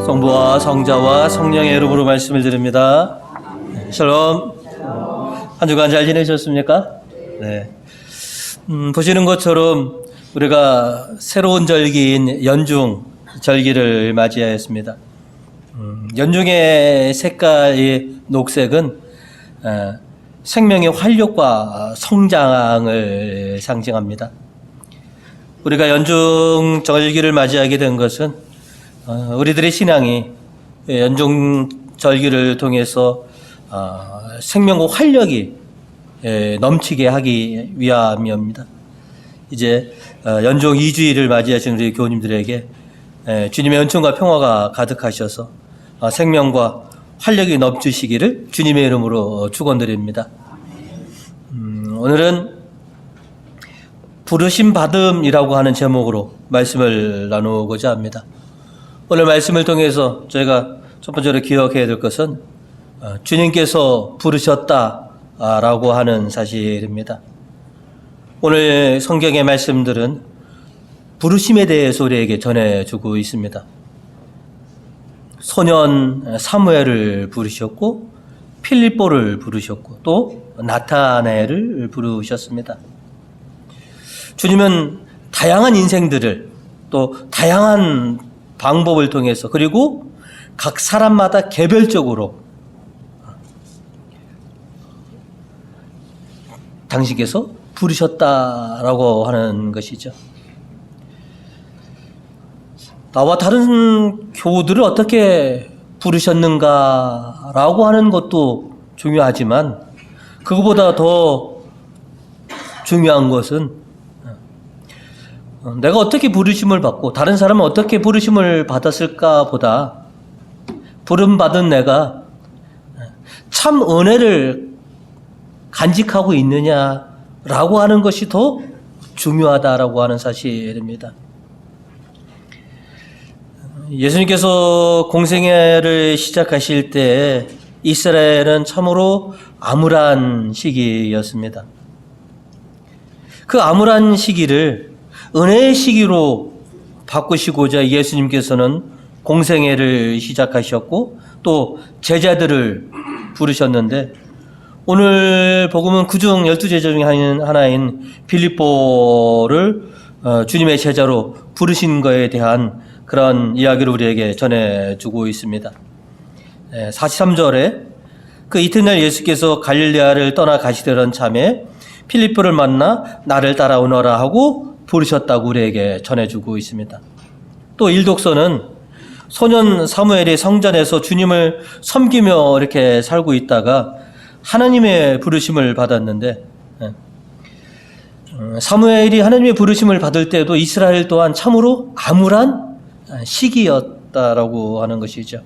성부와 성자와 성령의 이름으로 말씀을 드립니다. 샬롬. 한 주간 잘 지내셨습니까? 네. 보시는 것처럼 우리가 새로운 절기인 연중 절기를 맞이하였습니다. 연중의 색깔이 녹색은 생명의 활력과 성장을 상징합니다. 우리가 연중 절기를 맞이하게 된 것은 우리들의 신앙이 연중 절기를 통해서 생명과 활력이 넘치게 하기 위함입니다. 이제 연중 2주일을 맞이하신 우리 교우님들에게 주님의 은총과 평화가 가득하셔서 생명과 활력이 넘치시기를 주님의 이름으로 축원드립니다. 오늘은 부르심 받음이라고 하는 제목으로 말씀을 나누고자 합니다. 오늘 말씀을 통해서 저희가 첫 번째로 기억해야 될 것은 주님께서 부르셨다라고 하는 사실입니다. 오늘 성경의 말씀들은 부르심에 대해서 우리에게 전해주고 있습니다. 소년 사무엘을 부르셨고 필립보를 부르셨고 또 나타나엘을 부르셨습니다. 주님은 다양한 인생들을 또 다양한 방법을 통해서 그리고 각 사람마다 개별적으로 당신께서 부르셨다라고 하는 것이죠. 나와 다른 교우들을 어떻게 부르셨는가라고 하는 것도 중요하지만 그것보다 더 중요한 것은 내가 어떻게 부르심을 받고 다른 사람은 어떻게 부르심을 받았을까 보다 부름받은 내가 참 은혜를 간직하고 있느냐라고 하는 것이 더 중요하다라고 하는 사실입니다. 예수님께서 공생애를 시작하실 때 이스라엘은 참으로 암울한 시기였습니다. 그 암울한 시기를 은혜의 시기로 바꾸시고자 예수님께서는 공생애를 시작하셨고 또 제자들을 부르셨는데 오늘 복음은 그중 12제자 중에 하나인 필립보를 주님의 제자로 부르신 것에 대한 그런 이야기를 우리에게 전해주고 있습니다. 43절에 그 이튿날 예수께서 갈릴레아를 떠나 가시려던 참에 필립보를 만나 나를 따라오너라 하고 부르셨다고 우리에게 전해주고 있습니다. 또 일독서는 소년 사무엘이 성전에서 주님을 섬기며 이렇게 살고 있다가 하나님의 부르심을 받았는데 사무엘이 하나님의 부르심을 받을 때도 이스라엘 또한 참으로 암울한 시기였다라고 하는 것이죠.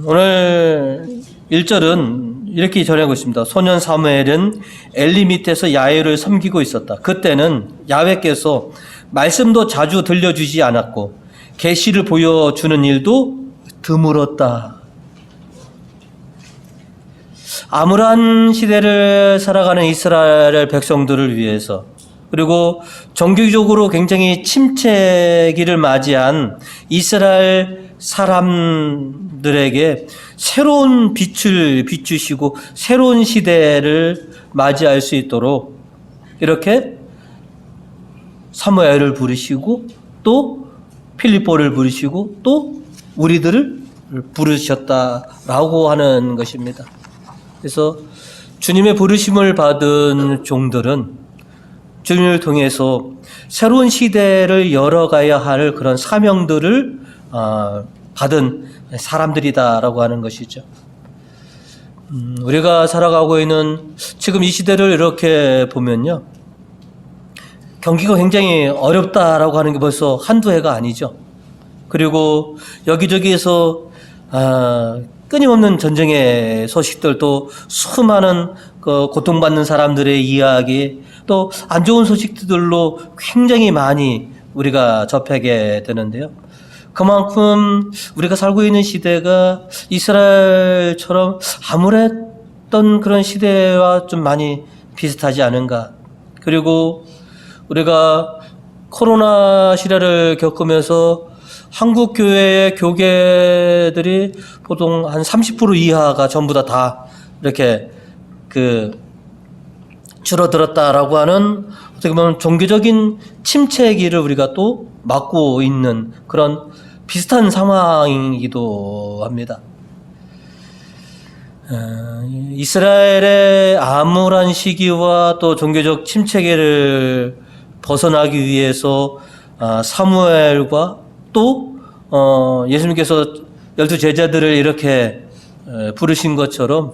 오늘 1절은 이렇게 전하고 있습니다. 소년 사무엘은 엘리 밑에서 야훼를 섬기고 있었다. 그때는 야훼께서 말씀도 자주 들려주지 않았고 계시를 보여주는 일도 드물었다. 암울한 시대를 살아가는 이스라엘 백성들을 위해서 그리고 정교적으로 굉장히 침체기를 맞이한 이스라엘 사람들에게 새로운 빛을 비추시고 새로운 시대를 맞이할 수 있도록 이렇게 사무엘을 부르시고 또 필립보를 부르시고 또 우리들을 부르셨다라고 하는 것입니다. 그래서 주님의 부르심을 받은 종들은 주님을 통해서 새로운 시대를 열어가야 할 그런 사명들을 받은 사람들이다라고 하는 것이죠. 우리가 살아가고 있는 지금 이 시대를 이렇게 보면요. 경기가 굉장히 어렵다라고 하는 게 벌써 한두 해가 아니죠. 그리고 여기저기에서 끊임없는 전쟁의 소식들도 수많은 고통받는 사람들의 이야기 또 안 좋은 소식들로 굉장히 많이 우리가 접하게 되는데요. 그만큼 우리가 살고 있는 시대가 이스라엘처럼 암울했던 그런 시대와 좀 많이 비슷하지 않은가. 그리고 우리가 코로나 시대를 겪으면서 한국 교회의 교계들이 보통 한 30% 이하가 전부 다 이렇게 줄어들었다라고 하는 어떻게 보면 종교적인 침체기를 우리가 또 맞고 있는 그런 비슷한 상황이기도 합니다. 이스라엘의 암울한 시기와 또 종교적 침체기를 벗어나기 위해서 사무엘과 또 예수님께서 12 제자들을 이렇게 부르신 것처럼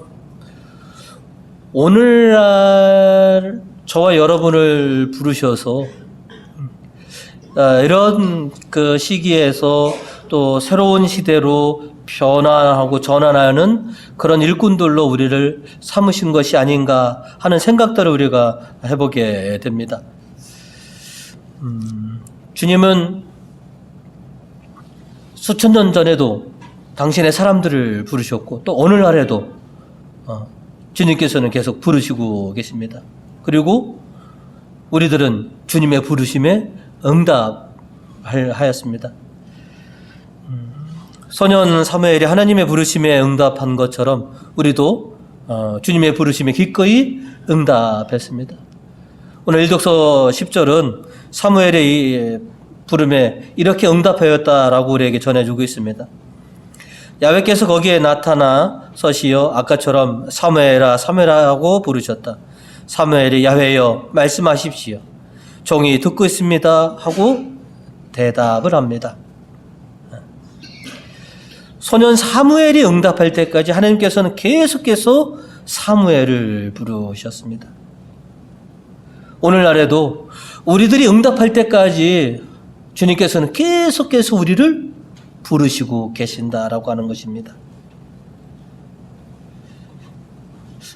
오늘날 저와 여러분을 부르셔서 이런 그 시기에서 또 새로운 시대로 변화하고 전환하는 그런 일꾼들로 우리를 삼으신 것이 아닌가 하는 생각들을 우리가 해보게 됩니다. 주님은 수천 년 전에도 당신의 사람들을 부르셨고 또 오늘날에도 주님께서는 계속 부르시고 계십니다. 그리고 우리들은 주님의 부르심에 응답하였습니다. 소년 사무엘이 하나님의 부르심에 응답한 것처럼 우리도 주님의 부르심에 기꺼이 응답했습니다. 오늘 일독서 10절은 사무엘의 이 부름에 이렇게 응답하였다라고 우리에게 전해주고 있습니다. 야훼께서 거기에 나타나 서시어 아까처럼 사무엘아 사무엘아라고 부르셨다. 사무엘이 야훼여 말씀하십시오. 종이 듣고 있습니다 하고 대답을 합니다. 소년 사무엘이 응답할 때까지 하나님께서는 계속해서 사무엘을 부르셨습니다. 오늘날에도 우리들이 응답할 때까지 주님께서는 계속해서 우리를 부르시고 계신다라고 하는 것입니다.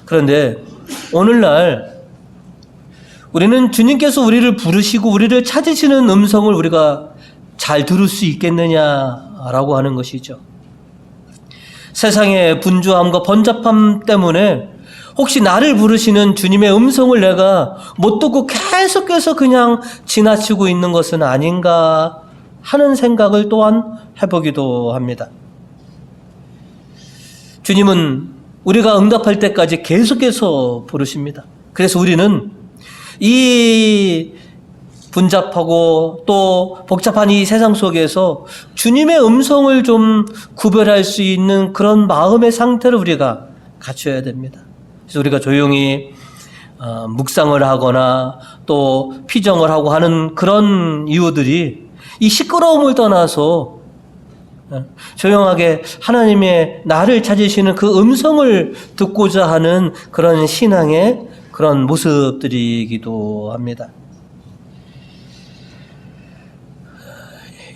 그런데 오늘날 우리는 주님께서 우리를 부르시고 우리를 찾으시는 음성을 우리가 잘 들을 수 있겠느냐라고 하는 것이죠. 세상의 분주함과 번잡함 때문에 혹시 나를 부르시는 주님의 음성을 내가 못 듣고 계속해서 그냥 지나치고 있는 것은 아닌가 하는 생각을 또한 해보기도 합니다. 주님은 우리가 응답할 때까지 계속해서 부르십니다. 그래서 우리는 이 분잡하고 또 복잡한 이 세상 속에서 주님의 음성을 좀 구별할 수 있는 그런 마음의 상태를 우리가 갖춰야 됩니다. 그래서 우리가 조용히 묵상을 하거나 또 피정을 하고 하는 그런 이유들이 이 시끄러움을 떠나서 조용하게 하나님의 나를 찾으시는 그 음성을 듣고자 하는 그런 신앙의 그런 모습들이기도 합니다.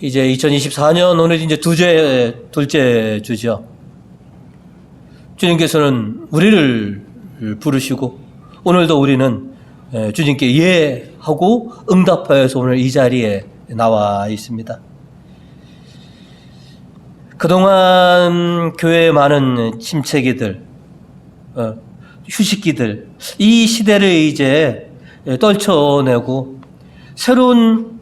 이제 2024년 오늘 이제 둘째 주죠. 주님께서는 우리를 부르시고 오늘도 우리는 주님께 예 하고 응답하여서 오늘 이 자리에 나와 있습니다. 그동안 교회에 많은 침체기들, 휴식기들, 이 시대를 이제 떨쳐내고 새로운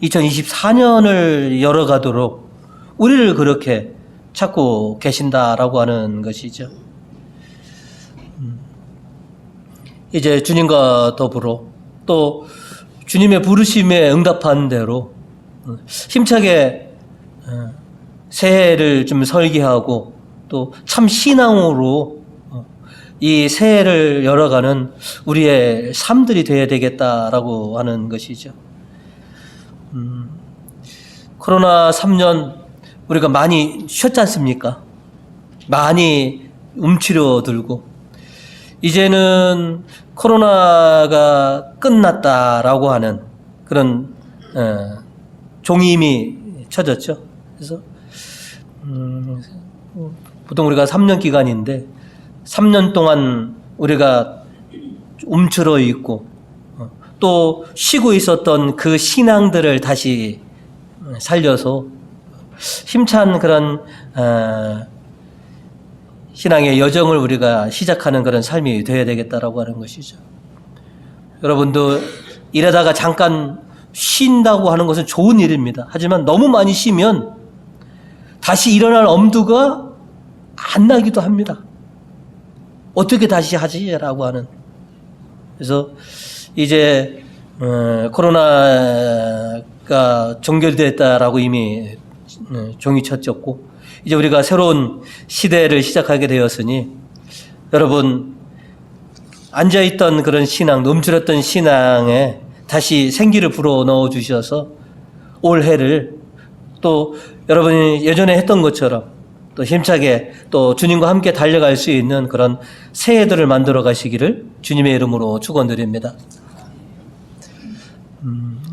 2024년을 열어가도록 우리를 그렇게 찾고 계신다라고 하는 것이죠. 이제 주님과 더불어 또 주님의 부르심에 응답한 대로 힘차게 새해를 좀 설계하고 또 참 신앙으로 이 새해를 열어가는 우리의 삶들이 되어야 되겠다라고 하는 것이죠. 코로나 3년 우리가 많이 쉬었지 않습니까? 많이 움츠려들고 이제는 코로나가 끝났다라고 하는 그런 종임이 쳐졌죠. 그래서 보통 우리가 3년 기간인데 3년 동안 우리가 움츠러 있고 또 쉬고 있었던 그 신앙들을 다시 살려서 힘찬 그런 신앙의 여정을 우리가 시작하는 그런 삶이 되어야 되겠다라고 하는 것이죠. 여러분도 일하다가 잠깐 쉰다고 하는 것은 좋은 일입니다. 하지만 너무 많이 쉬면 다시 일어날 엄두가 안 나기도 합니다. 어떻게 다시 하지라고 하는. 그래서 이제 코로나가 종결됐다라고 이미 종이 쳤졌고 이제 우리가 새로운 시대를 시작하게 되었으니 여러분 앉아있던 그런 신앙, 넘쳐났던 신앙에 다시 생기를 불어넣어 주셔서 올해를 또 여러분이 예전에 했던 것처럼 또 힘차게 또 주님과 함께 달려갈 수 있는 그런 새해들을 만들어 가시기를 주님의 이름으로 축원드립니다.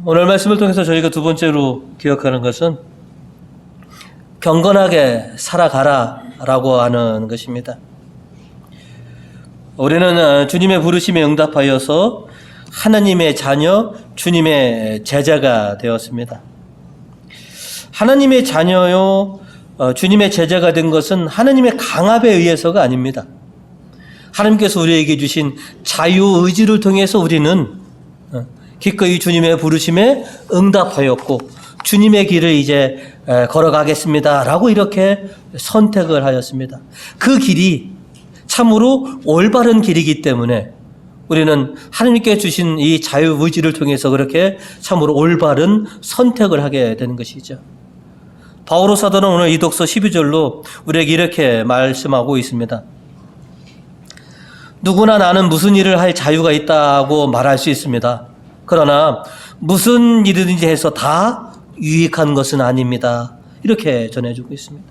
오늘 말씀을 통해서 저희가 두 번째로 기억하는 것은 경건하게 살아가라라고 하는 것입니다. 우리는 주님의 부르심에 응답하여서 하나님의 자녀, 주님의 제자가 되었습니다. 하나님의 자녀요, 주님의 제자가 된 것은 하나님의 강압에 의해서가 아닙니다. 하나님께서 우리에게 주신 자유의지를 통해서 우리는 기꺼이 주님의 부르심에 응답하였고 주님의 길을 이제 걸어가겠습니다 라고 이렇게 선택을 하였습니다. 그 길이 참으로 올바른 길이기 때문에 우리는 하나님께 주신 이 자유의지를 통해서 그렇게 참으로 올바른 선택을 하게 되는 것이죠. 바오로 사도는 오늘 이독서 12절로 우리에게 이렇게 말씀하고 있습니다. 누구나 나는 무슨 일을 할 자유가 있다고 말할 수 있습니다. 그러나 무슨 일이든지 해서 다 유익한 것은 아닙니다. 이렇게 전해주고 있습니다.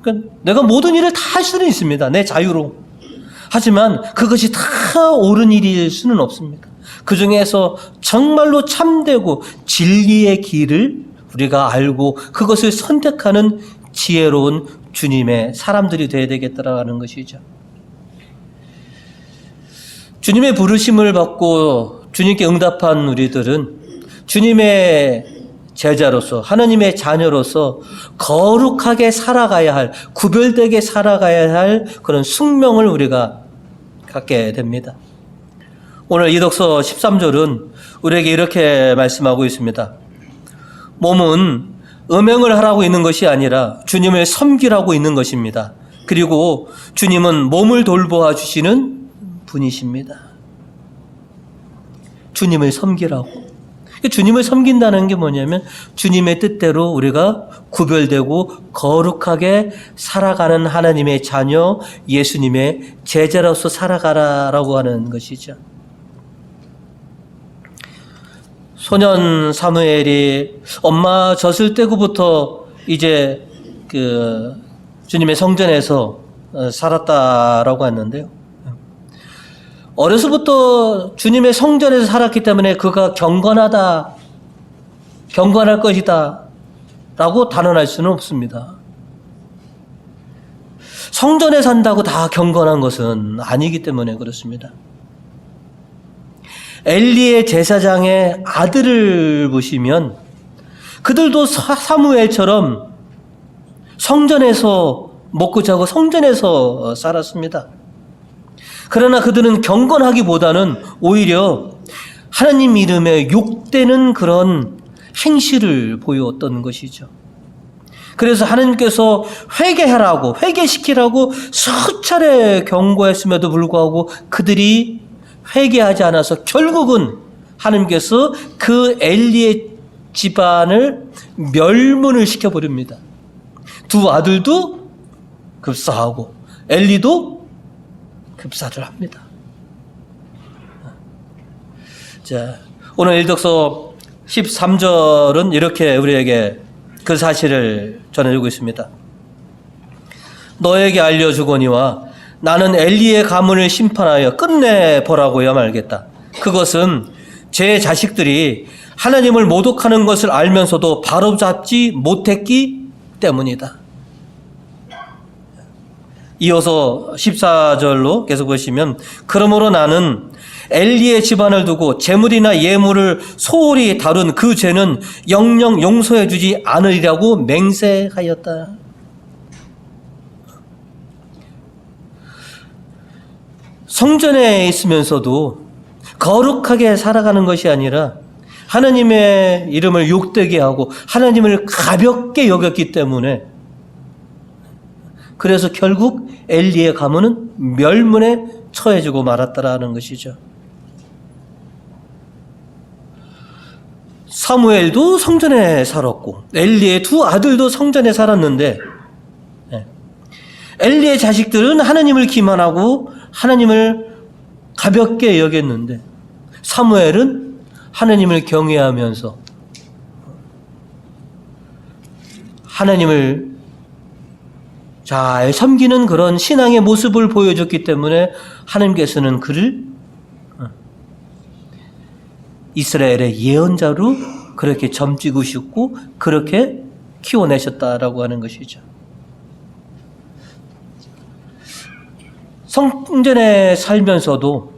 그러니까 내가 모든 일을 다 할 수는 있습니다. 내 자유로. 하지만 그것이 다 옳은 일일 수는 없습니다. 그 중에서 정말로 참되고 진리의 길을 우리가 알고 그것을 선택하는 지혜로운 주님의 사람들이 되어야 되겠다라는 것이죠. 주님의 부르심을 받고 주님께 응답한 우리들은 주님의 제자로서 하나님의 자녀로서 거룩하게 살아가야 할, 구별되게 살아가야 할 그런 숙명을 우리가 갖게 됩니다. 오늘 이독서 13절은 우리에게 이렇게 말씀하고 있습니다. 몸은 음행을 하라고 있는 것이 아니라 주님을 섬기라고 있는 것입니다. 그리고 주님은 몸을 돌보아 주시는 분이십니다. 주님을 섬기라고. 주님을 섬긴다는 게 뭐냐면 주님의 뜻대로 우리가 구별되고 거룩하게 살아가는 하나님의 자녀, 예수님의 제자로서 살아가라라고 하는 것이죠. 소년 사무엘이 엄마 젖을 떼고부터 이제 그 주님의 성전에서 살았다라고 했는데요. 어려서부터 주님의 성전에서 살았기 때문에 그가 경건하다, 경건할 것이다 라고 단언할 수는 없습니다. 성전에 산다고 다 경건한 것은 아니기 때문에 그렇습니다. 엘리의 제사장의 아들을 보시면 그들도 사무엘처럼 성전에서 먹고 자고 성전에서 살았습니다. 그러나 그들은 경건하기보다는 오히려 하나님 이름에 욕되는 그런 행실을 보였던 것이죠. 그래서 하나님께서 회개하라고, 회개시키라고 수차례 경고했음에도 불구하고 그들이 회개하지 않아서 결국은 하나님께서 그 엘리의 집안을 멸문을 시켜버립니다. 두 아들도 급사하고 엘리도 급사를 합니다. 자, 오늘 일독서 13절은 이렇게 우리에게 그 사실을 전해주고 있습니다. 너에게 알려주거니와 나는 엘리의 가문을 심판하여 끝내보라고야 말겠다. 그것은 제 자식들이 하나님을 모독하는 것을 알면서도 바로잡지 못했기 때문이다. 이어서 14절로 계속 보시면 그러므로 나는 엘리의 집안을 두고 재물이나 예물을 소홀히 다룬 그 죄는 영영 용서해 주지 않으리라고 맹세하였다. 성전에 있으면서도 거룩하게 살아가는 것이 아니라 하나님의 이름을 욕되게 하고 하나님을 가볍게 여겼기 때문에 그래서 결국 엘리의 가문은 멸문에 처해지고 말았다라는 것이죠. 사무엘도 성전에 살았고 엘리의 두 아들도 성전에 살았는데 엘리의 자식들은 하나님을 기만하고 하나님을 가볍게 여겼는데 사무엘은 하나님을 경외하면서 하나님을 잘 섬기는 그런 신앙의 모습을 보여줬기 때문에 하나님께서는 그를 이스라엘의 예언자로 그렇게 점찍으셨고 그렇게 키워내셨다라고 하는 것이죠. 성전에 살면서도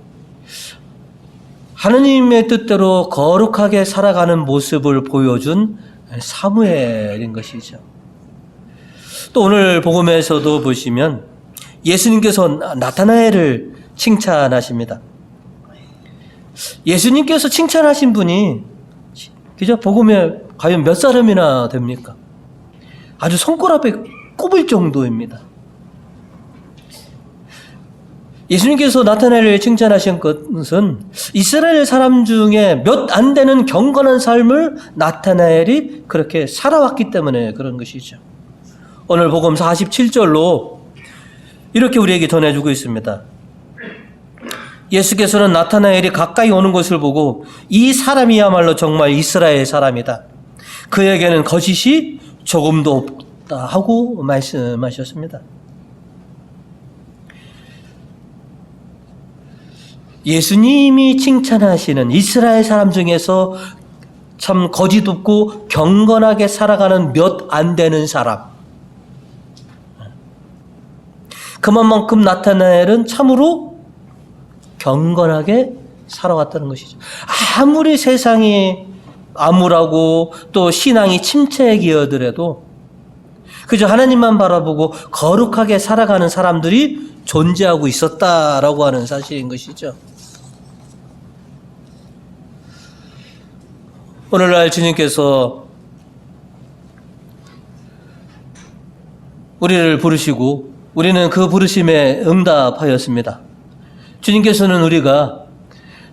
하나님의 뜻대로 거룩하게 살아가는 모습을 보여준 사무엘인 것이죠. 또 오늘 복음에서도 보시면 예수님께서 나타나엘을 칭찬하십니다. 예수님께서 칭찬하신 분이 그저 복음에 과연 몇 사람이나 됩니까? 아주 손가락에 꼽을 정도입니다. 예수님께서 나타나엘을 칭찬하신 것은 이스라엘 사람 중에 몇 안 되는 경건한 삶을 나타나엘이 그렇게 살아왔기 때문에 그런 것이죠. 오늘 복음 47절로 이렇게 우리에게 전해주고 있습니다. 예수께서는 나타나엘이 가까이 오는 것을 보고 이 사람이야말로 정말 이스라엘 사람이다. 그에게는 거짓이 조금도 없다 하고 말씀하셨습니다. 예수님이 칭찬하시는 이스라엘 사람 중에서 참 거짓 없고 경건하게 살아가는 몇 안 되는 사람. 그만큼 나타나엘은 참으로 경건하게 살아왔다는 것이죠. 아무리 세상이 암울하고 또 신앙이 침체기어더라도 그저 하나님만 바라보고 거룩하게 살아가는 사람들이 존재하고 있었다라고 하는 사실인 것이죠. 오늘날 주님께서 우리를 부르시고 우리는 그 부르심에 응답하였습니다. 주님께서는 우리가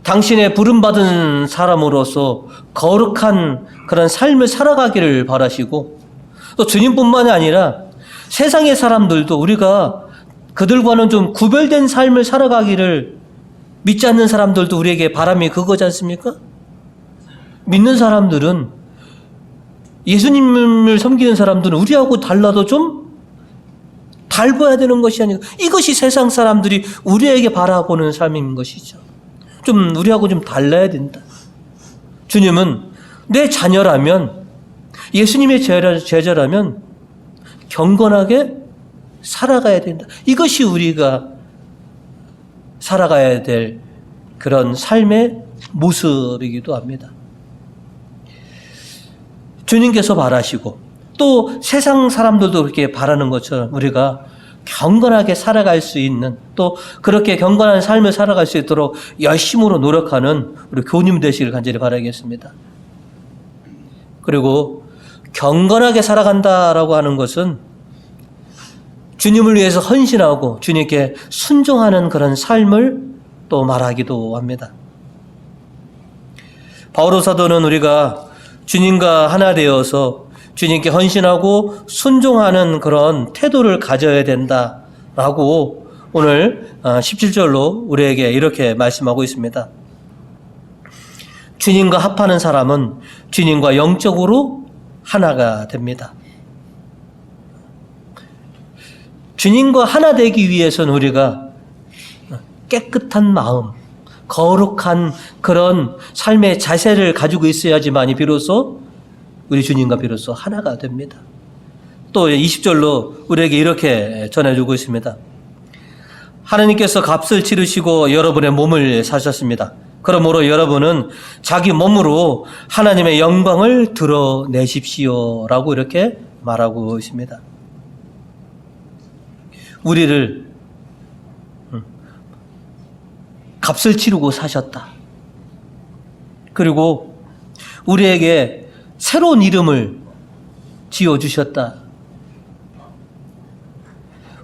당신의 부름받은 사람으로서 거룩한 그런 삶을 살아가기를 바라시고 또 주님뿐만이 아니라 세상의 사람들도 우리가 그들과는 좀 구별된 삶을 살아가기를 믿지 않는 사람들도 우리에게 바람이 그거지 않습니까? 믿는 사람들은 예수님을 섬기는 사람들은 우리하고 달라도 좀 닮아야 되는 것이 아니고 이것이 세상 사람들이 우리에게 바라보는 삶인 것이죠. 좀 우리하고 좀 달라야 된다. 주님은 내 자녀라면 예수님의 제자라면 경건하게 살아가야 된다. 이것이 우리가 살아가야 될 그런 삶의 모습이기도 합니다. 주님께서 바라시고 또 세상 사람들도 그렇게 바라는 것처럼 우리가 경건하게 살아갈 수 있는 또 그렇게 경건한 삶을 살아갈 수 있도록 열심으로 노력하는 우리 교우님 되시길 간절히 바라겠습니다. 그리고 경건하게 살아간다라고 하는 것은 주님을 위해서 헌신하고 주님께 순종하는 그런 삶을 또 말하기도 합니다. 바오로 사도는 우리가 주님과 하나 되어서 주님께 헌신하고 순종하는 그런 태도를 가져야 된다라고 오늘 17절로 우리에게 이렇게 말씀하고 있습니다. 주님과 합하는 사람은 주님과 영적으로 하나가 됩니다. 주님과 하나 되기 위해서는 우리가 깨끗한 마음, 거룩한 그런 삶의 자세를 가지고 있어야지만이 비로소 우리 주님과 비로소 하나가 됩니다. 또 20절로 우리에게 이렇게 전해주고 있습니다. 하나님께서 값을 치르시고 여러분의 몸을 사셨습니다. 그러므로 여러분은 자기 몸으로 하나님의 영광을 드러내십시오 라고 이렇게 말하고 있습니다. 우리를 값을 치르고 사셨다. 그리고 우리에게 새로운 이름을 지어주셨다.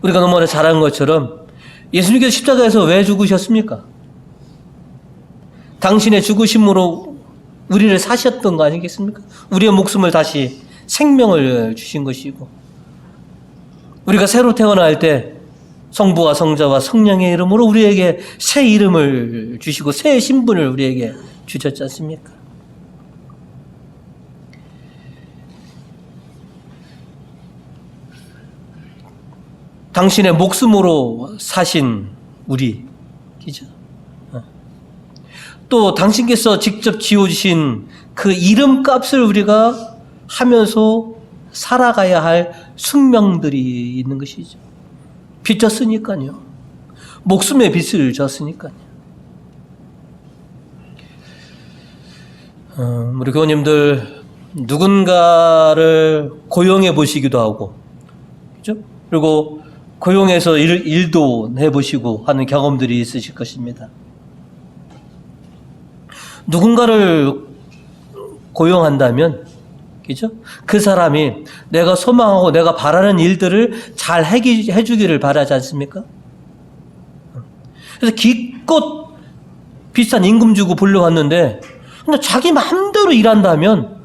우리가 너무나 잘 아는 것처럼 예수님께서 십자가에서 왜 죽으셨습니까? 당신의 죽으심으로 우리를 사셨던 거 아니겠습니까? 우리의 목숨을 다시 생명을 주신 것이고, 우리가 새로 태어날 때 성부와 성자와 성령의 이름으로 우리에게 새 이름을 주시고 새 신분을 우리에게 주셨지 않습니까? 당신의 목숨으로 사신 우리, 그죠? 또 당신께서 직접 지어주신 그 이름값을 우리가 하면서 살아가야 할 숙명들이 있는 것이죠. 빚졌으니까요. 목숨의 빚을 졌으니까요. 우리 교우님들 누군가를 고용해 보시기도 하고, 그죠? 그리고 고용해서 일도 해보시고 하는 경험들이 있으실 것입니다. 누군가를 고용한다면, 그죠? 그 사람이 내가 소망하고 내가 바라는 일들을 잘 해주기를 바라지 않습니까? 그래서 기껏 비싼 임금 주고 불러왔는데, 근데 자기 마음대로 일한다면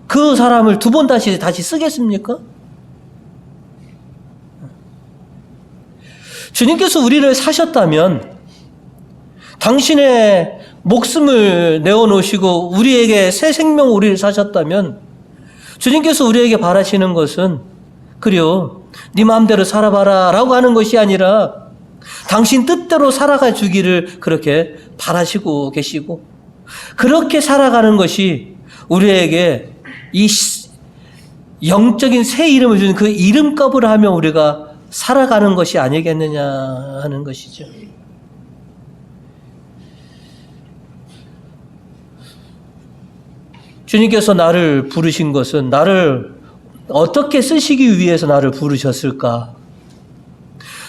그 사람을 두 번 다시 쓰겠습니까? 주님께서 우리를 사셨다면, 당신의 목숨을 내어놓으시고 우리에게 새 생명 우리를 사셨다면, 주님께서 우리에게 바라시는 것은 그래요, 네 마음대로 살아봐라 라고 하는 것이 아니라 당신 뜻대로 살아가 주기를 그렇게 바라시고 계시고, 그렇게 살아가는 것이 우리에게 이 영적인 새 이름을 주는 그 이름값을 하며 우리가 살아가는 것이 아니겠느냐 하는 것이죠. 주님께서 나를 부르신 것은 나를 어떻게 쓰시기 위해서 나를 부르셨을까?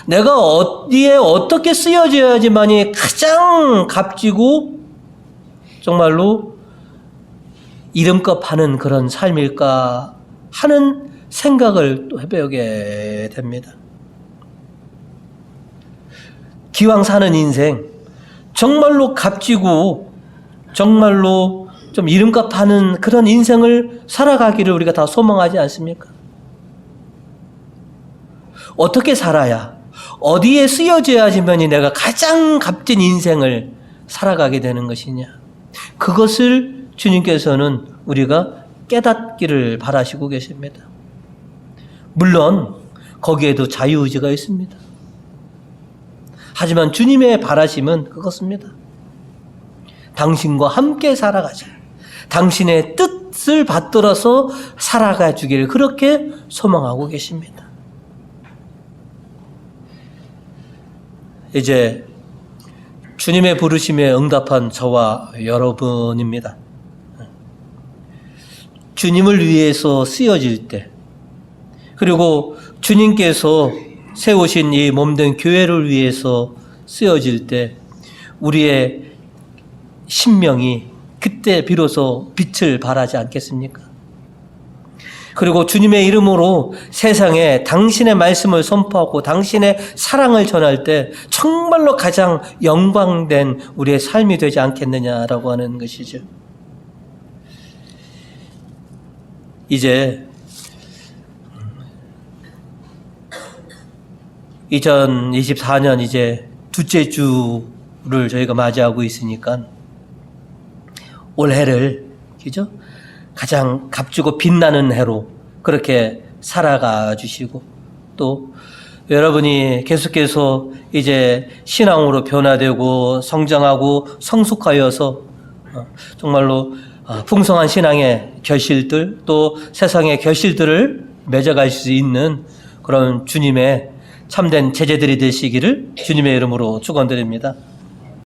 내가 어디에 어떻게 쓰여져야지만이 가장 값지고 정말로 이름값 하는 그런 삶일까 하는 생각을 또 해보게 됩니다. 기왕 사는 인생, 정말로 값지고 정말로 좀 이름값 하는 그런 인생을 살아가기를 우리가 다 소망하지 않습니까? 어떻게 살아야, 어디에 쓰여져야지만이 내가 가장 값진 인생을 살아가게 되는 것이냐, 그것을 주님께서는 우리가 깨닫기를 바라시고 계십니다. 물론 거기에도 자유의지가 있습니다. 하지만 주님의 바라심은 그것입니다. 당신과 함께 살아가자. 당신의 뜻을 받들어서 살아가 주기를 그렇게 소망하고 계십니다. 이제 주님의 부르심에 응답한 저와 여러분입니다. 주님을 위해서 쓰여질 때, 그리고 주님께서 세우신 이 몸된 교회를 위해서 쓰여질 때 우리의 신명이 그때 비로소 빛을 발하지 않겠습니까? 그리고 주님의 이름으로 세상에 당신의 말씀을 선포하고 당신의 사랑을 전할 때 정말로 가장 영광된 우리의 삶이 되지 않겠느냐라고 하는 것이죠. 이제 2024년 이제 둘째 주를 저희가 맞이하고 있으니까 올해를, 그죠? 가장 값지고 빛나는 해로 그렇게 살아가 주시고, 또 여러분이 계속해서 이제 신앙으로 변화되고 성장하고 성숙하여서 정말로 풍성한 신앙의 결실들, 또 세상의 결실들을 맺어갈 수 있는 그런 주님의 참된 제자들이 되시기를 주님의 이름으로 축원드립니다.